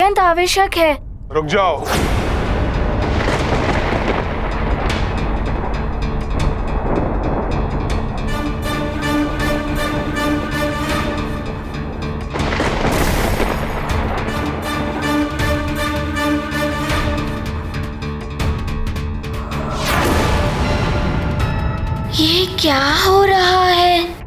अत्यंत आवश्यक है। रुक जाओ। ये क्या हो रहा है?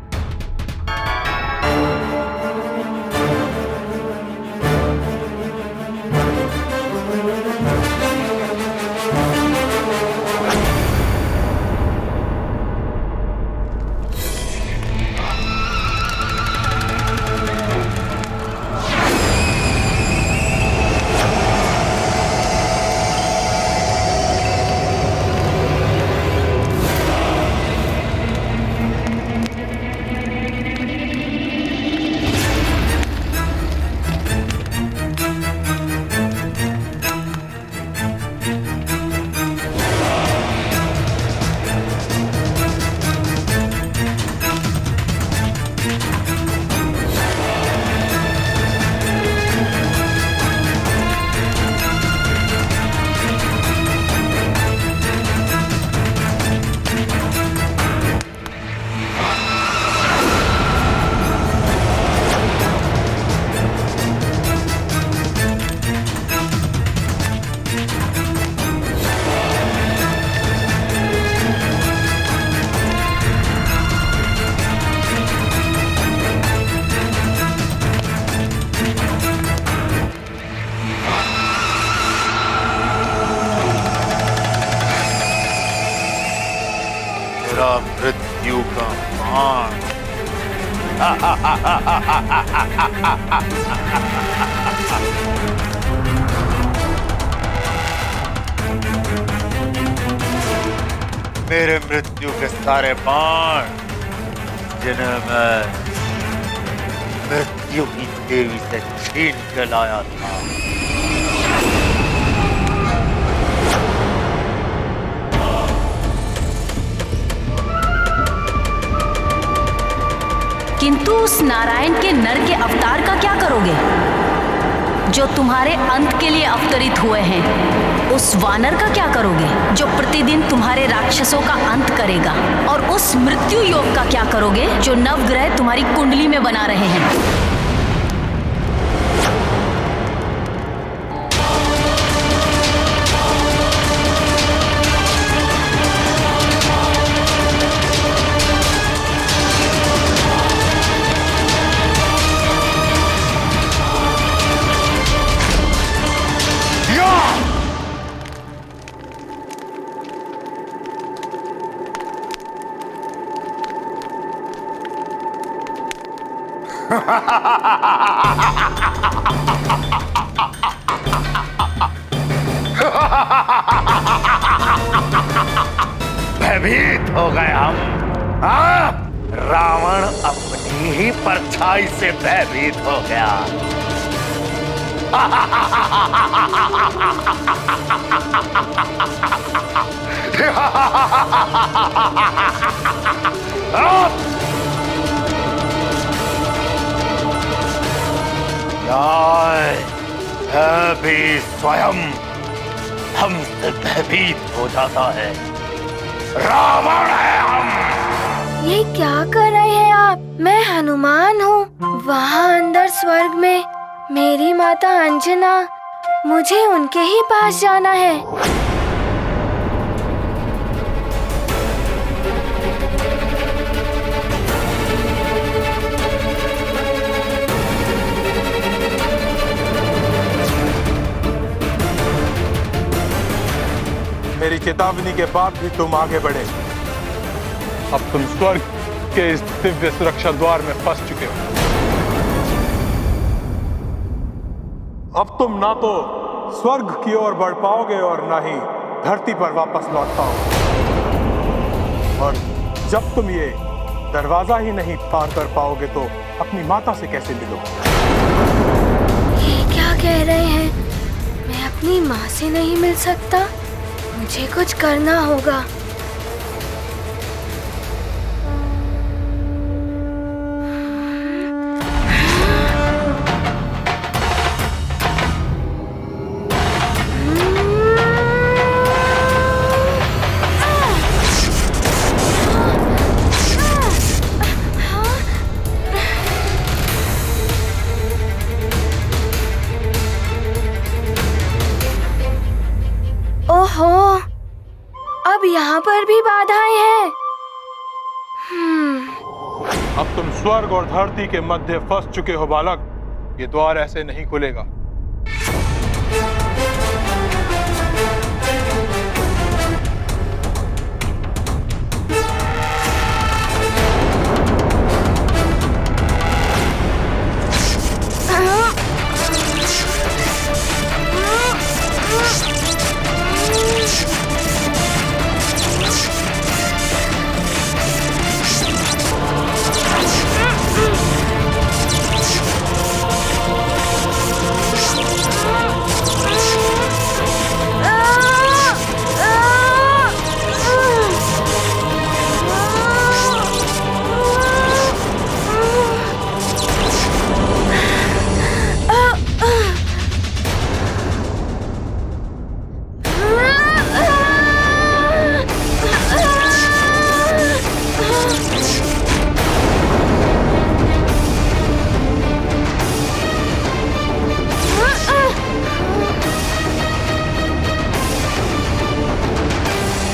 मृत्यु का बाण। मेरे मृत्यु के सारे बाण जिन्हें मैं मृत्यु की देवी से छीन के लाया था, किंतु उस नारायण के नर के अवतार का क्या करोगे जो तुम्हारे अंत के लिए अवतरित हुए हैं? उस वानर का क्या करोगे जो प्रतिदिन तुम्हारे राक्षसों का अंत करेगा? और उस मृत्यु योग का क्या करोगे जो नवग्रह तुम्हारी कुंडली में बना रहे हैं? भयभीत हो गए हम। हाँ? रावण अपनी ही परछाई से भयभीत हो गया। भी स्वयं हमसे भयभीत हो जाता है। रावण है हम। ये क्या कर रहे हैं आप? मैं हनुमान हूँ। वहाँ अंदर स्वर्ग में मेरी माता अंजना, मुझे उनके ही पास जाना है। मेरी चेतावनी के बाद भी तुम आगे बढ़े। अब तुम स्वर्ग के इस दिव्य सुरक्षा द्वार में फंस चुके हो। अब तुम ना तो स्वर्ग की ओर बढ़ पाओगे और ना ही धरती पर वापस लौट पाओगे। और जब तुम ये दरवाजा ही नहीं पार कर पाओगे तो अपनी माता से कैसे मिलोगे? ये क्या कह रहे हैं? मैं अपनी माँ से नहीं मिल सकता? मुझे कुछ करना होगा। यहाँ पर भी बाधाएं हैं। अब तुम स्वर्ग और धरती के मध्य फंस चुके हो बालक। ये द्वार ऐसे नहीं खुलेगा।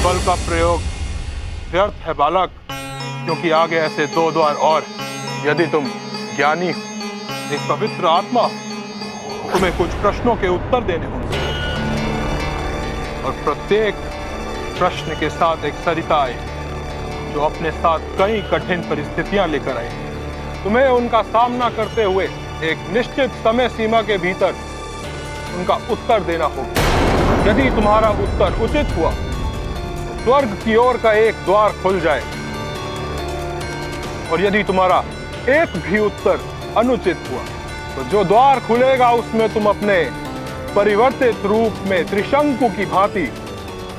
बल का प्रयोग व्यर्थ है बालक, क्योंकि आगे ऐसे 2 द्वार और। यदि तुम ज्ञानी हो, एक पवित्र आत्मा हो, तुम्हें कुछ प्रश्नों के उत्तर देने होंगे और प्रत्येक प्रश्न के साथ एक सरिता आए जो अपने साथ कई कठिन परिस्थितियां लेकर आए। तुम्हें उनका सामना करते हुए एक निश्चित समय सीमा के भीतर उनका उत्तर देना होगा। यदि तुम्हारा उत्तर उचित हुआ तो स्वर्ग की ओर का एक द्वार खुल जाए, और यदि तुम्हारा एक भी उत्तर अनुचित हुआ तो जो द्वार खुलेगा उसमें तुम अपने परिवर्तित रूप में त्रिशंकु की भांति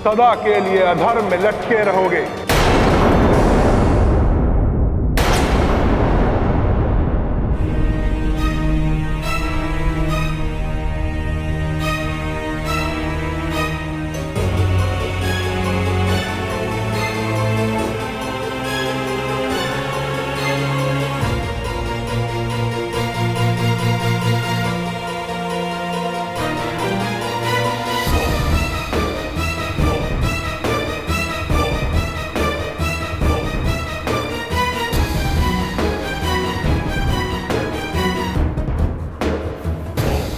सदा के लिए अधर्म में लटके रहोगे।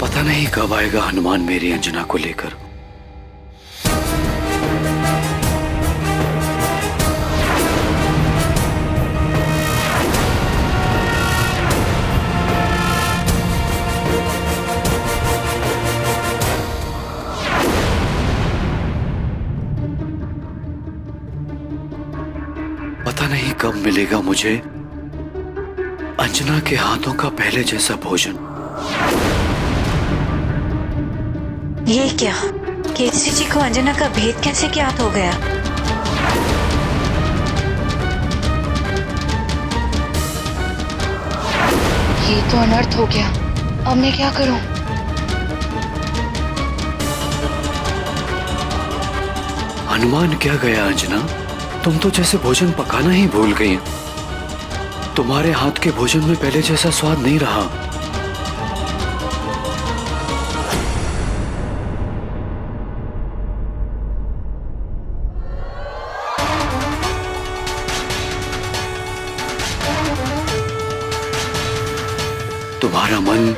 पता नहीं कब आएगा हनुमान मेरी अंजना को लेकर। पता नहीं कब मिलेगा मुझे अंजना के हाथों का पहले जैसा भोजन। ये क्या? केसरी जी को अंजना का भेद कैसे ज्ञात हो गया? ये तो अनर्थ हो गया। अब मैं क्या करूं? हनुमान क्या गया अंजना, तुम तो जैसे भोजन पकाना ही भूल गई। तुम्हारे हाथ के भोजन में पहले जैसा स्वाद नहीं रहा। तुम्हारा मन,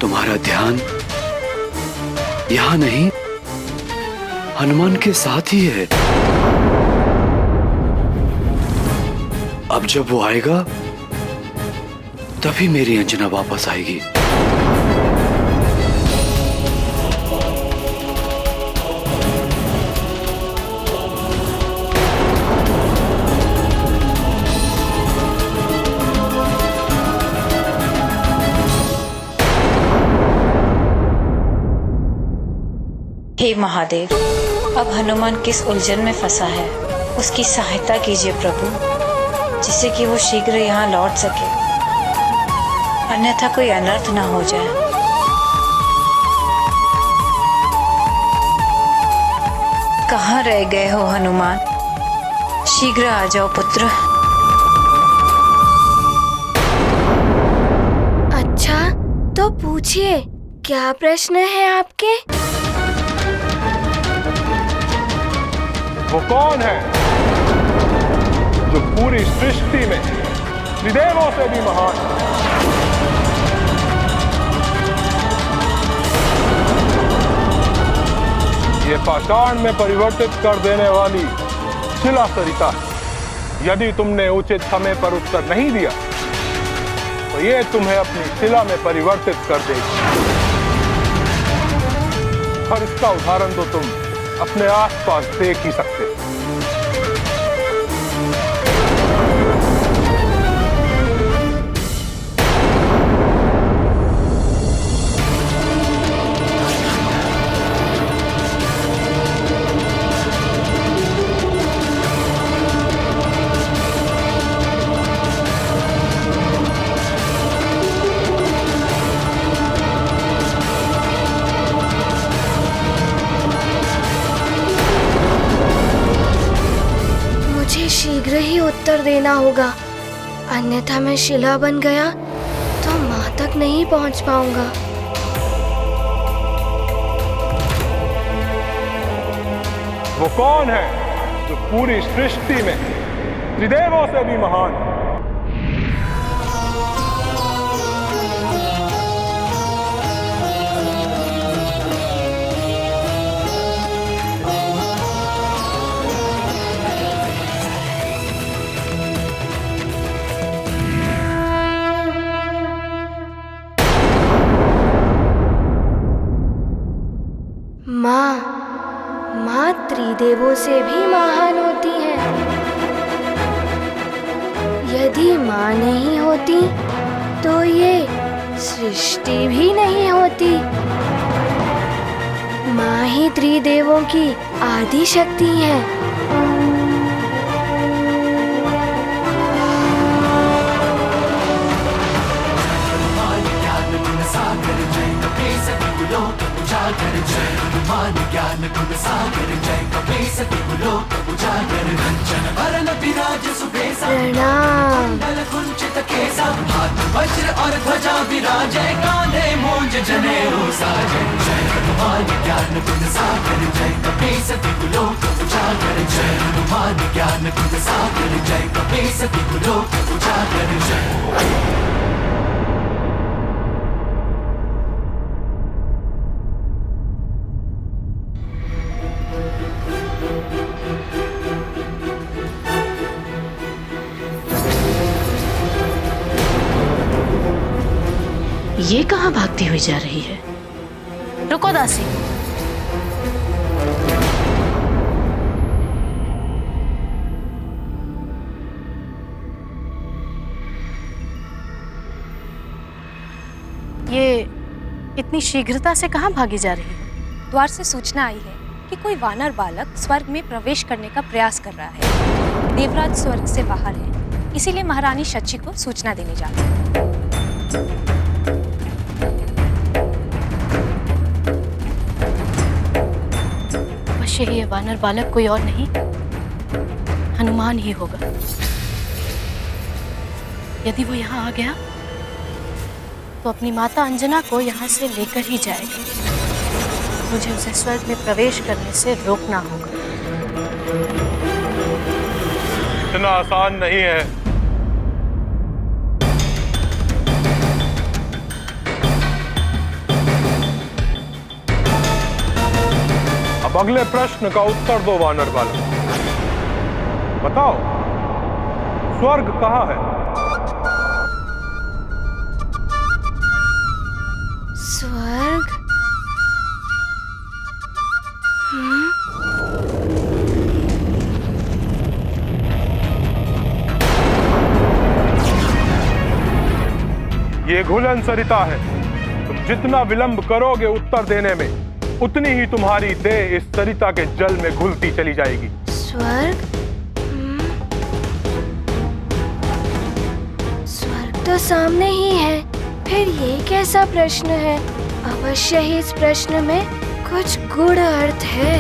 तुम्हारा ध्यान यहां नहीं, हनुमान के साथ ही है। अब जब वो आएगा तभी मेरी अंजना वापस आएगी। हे महादेव, अब हनुमान किस उलझन में फंसा है, उसकी सहायता कीजिए प्रभु, जिससे कि वो शीघ्र यहाँ लौट सके, अन्यथा कोई अनर्थ ना हो जाए। कहाँ रह गए हो हनुमान? शीघ्र आ जाओ पुत्र। अच्छा, तो पूछिए, क्या प्रश्न है आपके? वो कौन है जो पूरी सृष्टि में त्रिदेवों से भी महान है? ये पाषाण में परिवर्तित कर देने वाली शिला सरिता है। यदि तुमने उचित समय पर उत्तर नहीं दिया तो ये तुम्हें अपनी शिला में परिवर्तित कर देगी। और इसका उदाहरण तो तुम अपने आसपास देख ही सकते हो। शीघ्र ही उत्तर देना होगा, अन्यथा मैं शिला बन गया तो माँ तक नहीं पहुँच पाऊंगा। वो कौन है जो पूरी सृष्टि में त्रिदेवों से भी महान है? माँ त्रिदेवों से भी महान होती है। यदि माँ नहीं होती तो ये सृष्टि भी नहीं होती। माँ ही त्रिदेवों की आदि शक्ति है। प्रणाम। वज्र और ध्वजा विराजे कांधे मूंज जनेऊ साजे। जय हनुमान ज्ञान गुण सागर जय कपीसति कुलोक उजागर। जय हनुमान ज्ञान गुण सागर जय कपीसति कुलोक उजागर। जय ये कहाँ भागती हुई जा रही है? रुको दासी। ये इतनी शीघ्रता से कहाँ भागी जा रही है? द्वार से सूचना आई है कि कोई वानर बालक स्वर्ग में प्रवेश करने का प्रयास कर रहा है। देवराज स्वर्ग से बाहर है, इसीलिए महारानी शची को सूचना देने जा रही है। अवश्य ये वानर बालक कोई और नहीं, हनुमान ही होगा। यदि वो यहाँ आ गया तो अपनी माता अंजना को यहाँ से लेकर ही जाएगा। मुझे उसे स्वर्ग में प्रवेश करने से रोकना होगा। इतना आसान नहीं है। अब अगले प्रश्न का उत्तर दो वानर बालक। बताओ, स्वर्ग कहाँ है? स्वर्ग? ये घुलन सरिता है। तुम जितना विलंब करोगे उत्तर देने में, उतनी ही तुम्हारी देह इस सरिता के जल में घुलती चली जाएगी। स्वर्ग? स्वर्ग तो सामने ही है, फिर ये कैसा प्रश्न है? अवश्य ही इस प्रश्न में कुछ गूढ़ अर्थ है।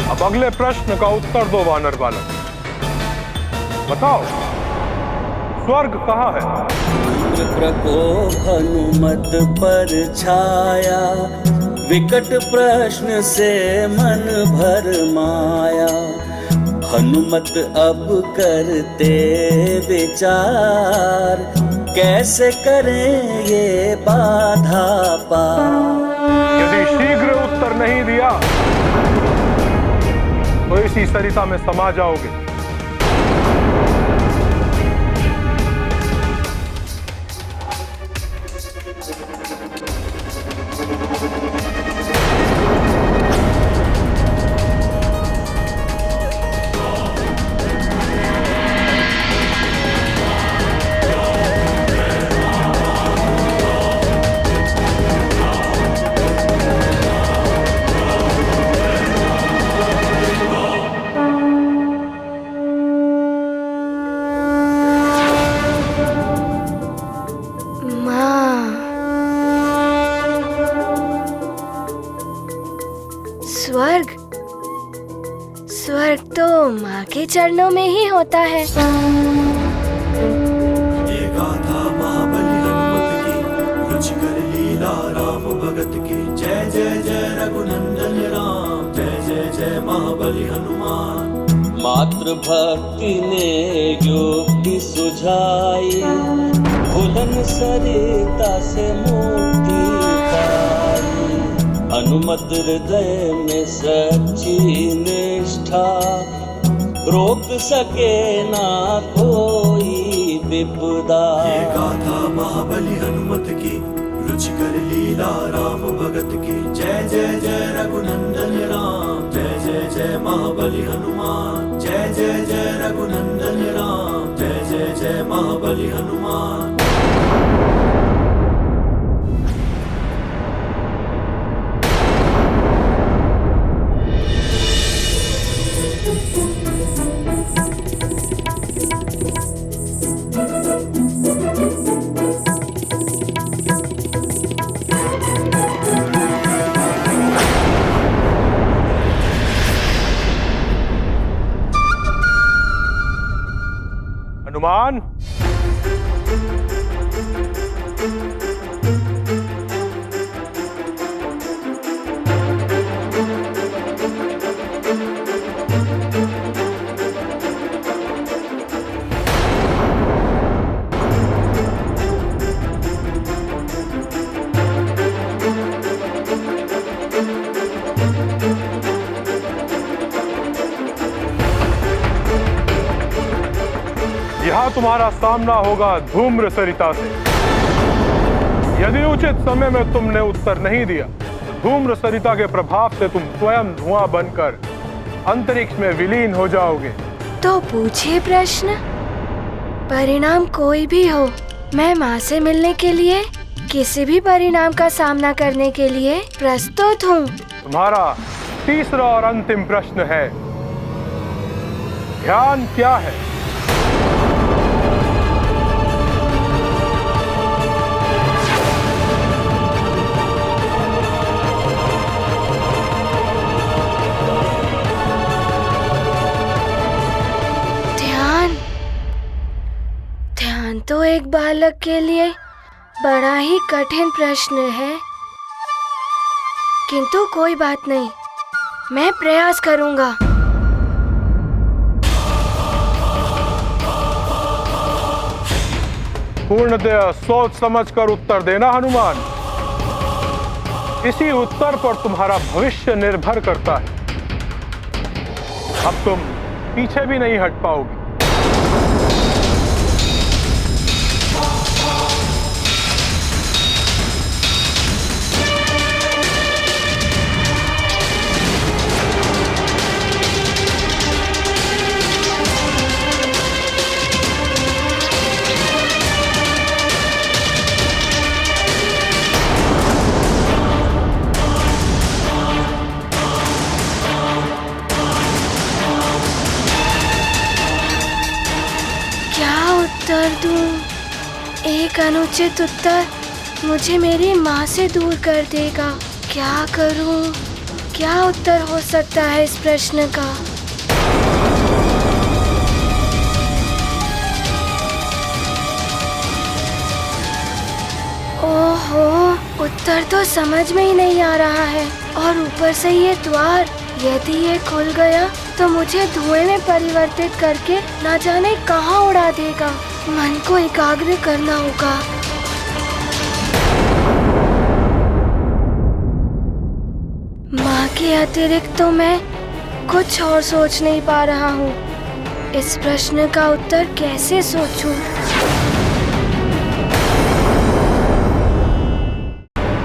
अब अगले प्रश्न का उत्तर दो वानर बालक। बताओ, स्वर्ग कहाँ है? प्रकोप हनुमत पर छाया, विकट प्रश्न से मन भर माया, हनुमत अब करते विचार, कैसे करें ये बाधा पार। यदि शीघ्र उत्तर नहीं दिया तो इसी सरिता में समा जाओगे। स्वर्ग तो माँ के चरणों में ही होता है। ये गाथा महाबली हनुमत की, रुचिकर लीला राम भगत की। जय जय जय रघुनंदन राम, जय जय जय महाबली हनुमान। मातृ भक्ति ने युक्ति सुझाई, भुलन सरिता से मुक्ति पाई। हनुमत हृदय में सच्ची निष्ठा, रोक सके ना कोई विपदा। ये गाथा महाबली हनुमत की, रुचिकर लीला राम भगत की। जय जय जय रघुनंदन राम, जय जय जय महाबली हनुमान। जय जय जय रघुनंदन राम, जय जय जय महाबली हनुमान। हनुमान, यहाँ तुम्हारा सामना होगा धूम्र सरिता से। यदि उचित समय में तुमने उत्तर नहीं दिया तो धूम्र सरिता के प्रभाव से तुम स्वयं धुआं बनकर अंतरिक्ष में विलीन हो जाओगे। तो पूछिए प्रश्न, परिणाम कोई भी हो, मैं माँ से मिलने के लिए, किसी भी परिणाम का सामना करने के लिए प्रस्तुत हूँ। तुम्हारा तीसरा और अंतिम प्रश्न है, ध्यान क्या है? ध्यान तो एक बालक के लिए बड़ा ही कठिन प्रश्न है, किंतु कोई बात नहीं, मैं प्रयास करूंगा। पूर्णतः सोच समझकर उत्तर देना हनुमान। इसी उत्तर पर तुम्हारा भविष्य निर्भर करता है। अब तुम पीछे भी नहीं हट पाओगे। उत्तर दूं? एक अनुचित उत्तर मुझे मेरी माँ से दूर कर देगा। क्या करूं? क्या उत्तर हो सकता है इस प्रश्न का? ओहो, उत्तर उत्तर तो समझ में ही नहीं आ रहा है, और ऊपर से ये द्वार, यदि ये खुल गया तो मुझे धुएं में परिवर्तित करके ना जाने कहाँ उड़ा देगा। मन को एकाग्र करना होगा। माँ के अतिरिक्त तो मैं कुछ और सोच नहीं पा रहा हूँ। इस प्रश्न का उत्तर कैसे सोचूं?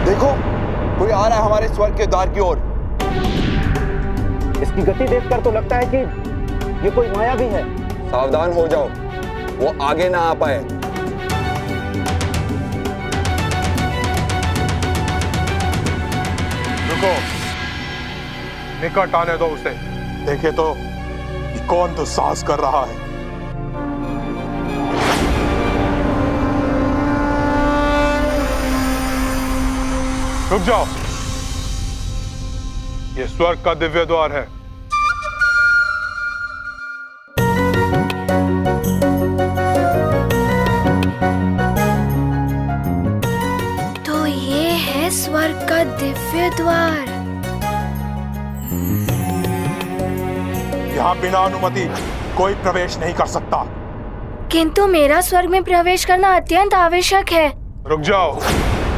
देखो, कोई आ रहा है हमारे स्वर्ग के द्वार की ओर। इसकी गति देखकर तो लगता है कि ये कोई माया भी है। सावधान हो जाओ, वो आगे ना आ पाए। रुको, निकट आने दो उसे। देखे तो ये कौन दुस्साहस कर रहा है। रुक जाओ, ये स्वर्ग का दिव्य द्वार है। तो ये है स्वर्ग का दिव्य द्वार। यहाँ बिना अनुमति कोई प्रवेश नहीं कर सकता। किंतु मेरा स्वर्ग में प्रवेश करना अत्यंत आवश्यक है। रुक जाओ,